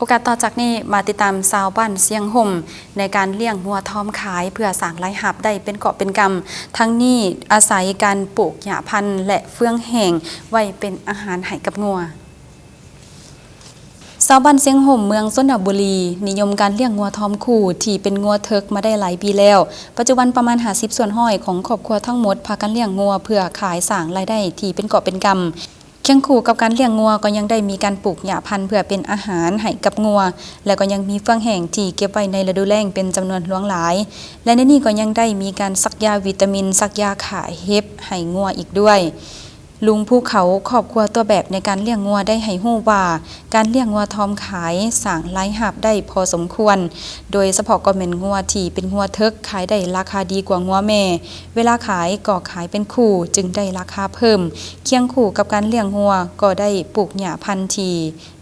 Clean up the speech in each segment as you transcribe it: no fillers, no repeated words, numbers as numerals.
โอกาสต่อจากนี้มาติดตามชาวบ้านเสียงห่มในการเลี้ยงงัวทอมขายเพื่อสร้างรายรับได้เป็นเกาะเป็นกำทั้งนี้อาศัยการปลูกหญ้าพันธุ์และเฟื่องแห้งไว้เป็นอาหารให้กับงัวชาวบ้านเสียงห่มเมืองชนบุรีนิยมการเลี้ยงงัวทอมคู่ที่เป็นงัวเทิกมาได้หลายปีแล้วปัจจุบันประมาณ50ส่วนห้อยของครอบครัวทั้งหมดพากันเลี้ยงงัวเพื่อขายสร้างรายได้ที่เป็นเกาะเป็นกำเคียงคู่กับการเลี้ยงงัวก็ยังได้มีการปลูกหญ้าพันธุ์เพื่อเป็นอาหารให้กับงัวและก็ยังมีเฟื่องแห้งที่เก็บไว้ในฤดูแล้งเป็นจำนวนหลวงหลายและในนี้ก็ยังได้มีการซักยาวิตามินซักยาขายเห็บให้งัวอีกด้วยลุงภูเขาครอบครัวตัวแบบในการเลี้ยงงัวได้ให้ฮู้ว่าการเลี้ยงงัวทอมขายสร้างรายรับได้พอสมควรโดยเฉพาะก็เป็นงัวที่เป็นงัวเทิกขายได้ราคาดีกว่างัวแม่เวลาขายก็ขายเป็นคู่จึงได้ราคาเพิ่มเคียงคู่กับการเลี้ยงงัวก็ได้ปลูกหญ้าพันธุ์ที่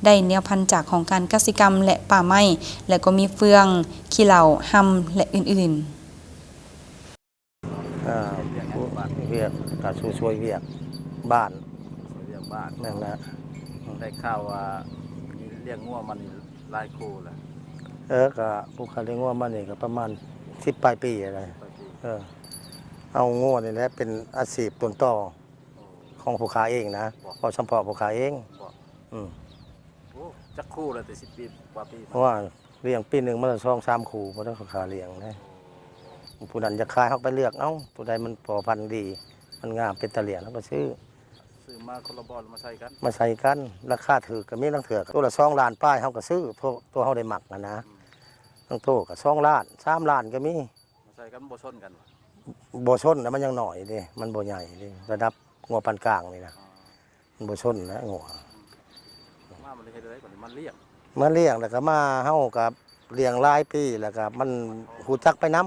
ได้แนวพันธุ์จากของการเกษตรกรรมและป่าไม้และก็มีเฟืองขี้เหล่าหำและอื่นๆเวียกกาช่วยเวียกบ้านนั่นแหละได้ข่าวว่าเลี้ยงงัวมันหลายคู่แหละก็ผู้ค้าเลี้ยงงัวมันนี่ก็ประมาณ10 ปลายปีอะไรเอางัวนี่แหละเป็นอาชีพต้นต่อของผู้ค้าเองนะพอเฉพาะผู้ค้าเองจักคู่เลยแต่10 ปีกว่าปีเพราะว่าเลี้ยงปีหนึ่งมันละ2-3 คู่เพราะต้องผู้ค้าเลี้ยงนะผู้นั้นจะขายเขาไปเลือกเอ้าผู้ใดมันพอพันธุ์ดีมันงามเป็นตะเหลี่ยงแล้วก็ซื้อมาคนละบอลมาใส่กันราคาถือก็มีตั้งเถื่อตัวละ2 ล้านป้ายเขาก็ซื้อตัวเขาได้หมักนะตั้งโตก็2 ล้าน3 ล้านก็มีมาใส่กันบ่ชนกันบ่ชนนะมันยังหน่อยดิมันบ่ใหญ่ดิระดับงัวปานกลางนี่นะมันบ่ชนนะงัวมามันเฮ็ดอะไรก่อนมันเลี้ยงแล้วก็มาเฮากับเลี้ยงหลายปีแล้วก็มันฮู้จักไปนํ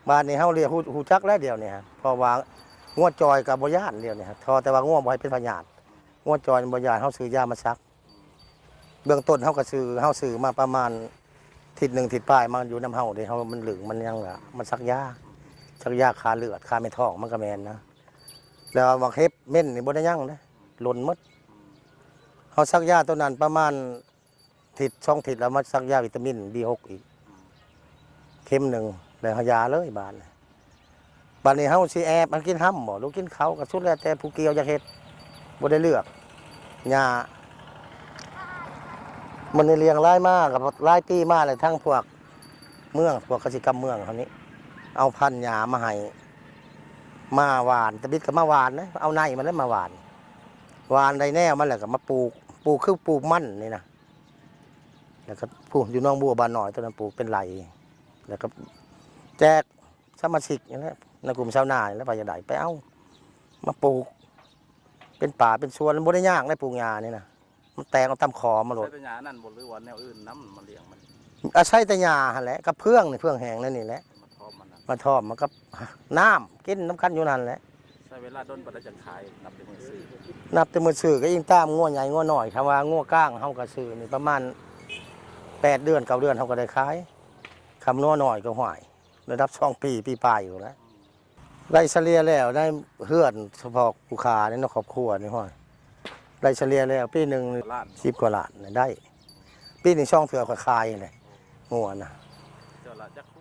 บ้านนี้เฮาเลี้ยงฮู้จักแล้วเดียวนี่ฮะเพราะว่างัวจอยกับบ่ย่านเดียวนี่ฮะแต่ว่างัวบ่ให้เป็นพยาธิงัวจอยบ่ย่านเฮาซื้อยามาซักเบื้องต้นเฮาก็ซื้อมาประมาณทิศหนึ่งทิศปลายมาอยู่น้ำเฮาเด้เฮามันเหลืองมันยังล่ะมันซักยาคาเลือดคาไม่ท้องมันก็แม่นนะแล้วว่าเฮ็บเม่นนี่บ่ได้ยังนะหล่นหมดเฮาซักยาตัวนั้นประมาณทิศ2 ทิศแล้วมาซักยาวิตามิน B6 อีกเข็มหนึ่งแล้วเฮายาเลยบาดนี้เฮาสิแอบมันกินห้ำบ่หรือกินเขาก็สุดแล้วแต่ผู้เกี่ยวจะเฮ็ดบ่ได้เลือกหญ้ามันเลี้ยงหลายมากกับหลายปีมาเลยทั้งพวกเมืองพวกกสิกรรมเมืองเขานี้เอาพันธุ์หญ้ามาให้มาหวานตะบิดก็มาหวานนะเอาในมันแล้วมาหวานได้แนวมันแหละก็มาปลูกคือปลูกมันนี่นะแล้วก็ปลูกอยู่น้องบัวบานหน่อยตอนนั้นปลูกเป็นไหลแล้วก็แจกสมาชิกอย่างนี้ในกลุ่มชาวนาแล้วไปจะได้ไปเอามาปลูกเป็นป่าเป็นสวนบ่ได้ยากได้ปลูกหญ้านี่นะมันแตงเอาตำคอมาโหลดใช้แต่หญ้านั่นบ่หรือว่าแนวอื่นน้ำมันเลี้ยงมันอาศัยแต่หญ้าหั่นแหละกับเพื่องนี่เพื่องแห้งนั่นนี่แหละมาทอมมันก็น้ำกินน้ำคันอยู่นั่นแหละใช้เวลาด้นประจะขายนับเป็นมือซื้อก็ยิ่งตามงัวใหญ่งัวหน่อยคำว่างัวก้างเฮาก็ซื้อนี่ประมาณ8 เดือน9 เดือนเฮาก็ได้ขายคำนัวหน่อยก็ห่วยระดับ2 ปีปลายอยู่แล้วได้เฉลี่ยแล้วได้เฮือนเฉพาะผู้ค้าในครอบครัวนี่ห้อยได้เฉลี่ยแล้วปีหนึ่ง10 กว่าล้านได้ปีหนึ่งช่องเถื่อขายเลยงัวนะเจ้าละจักคู่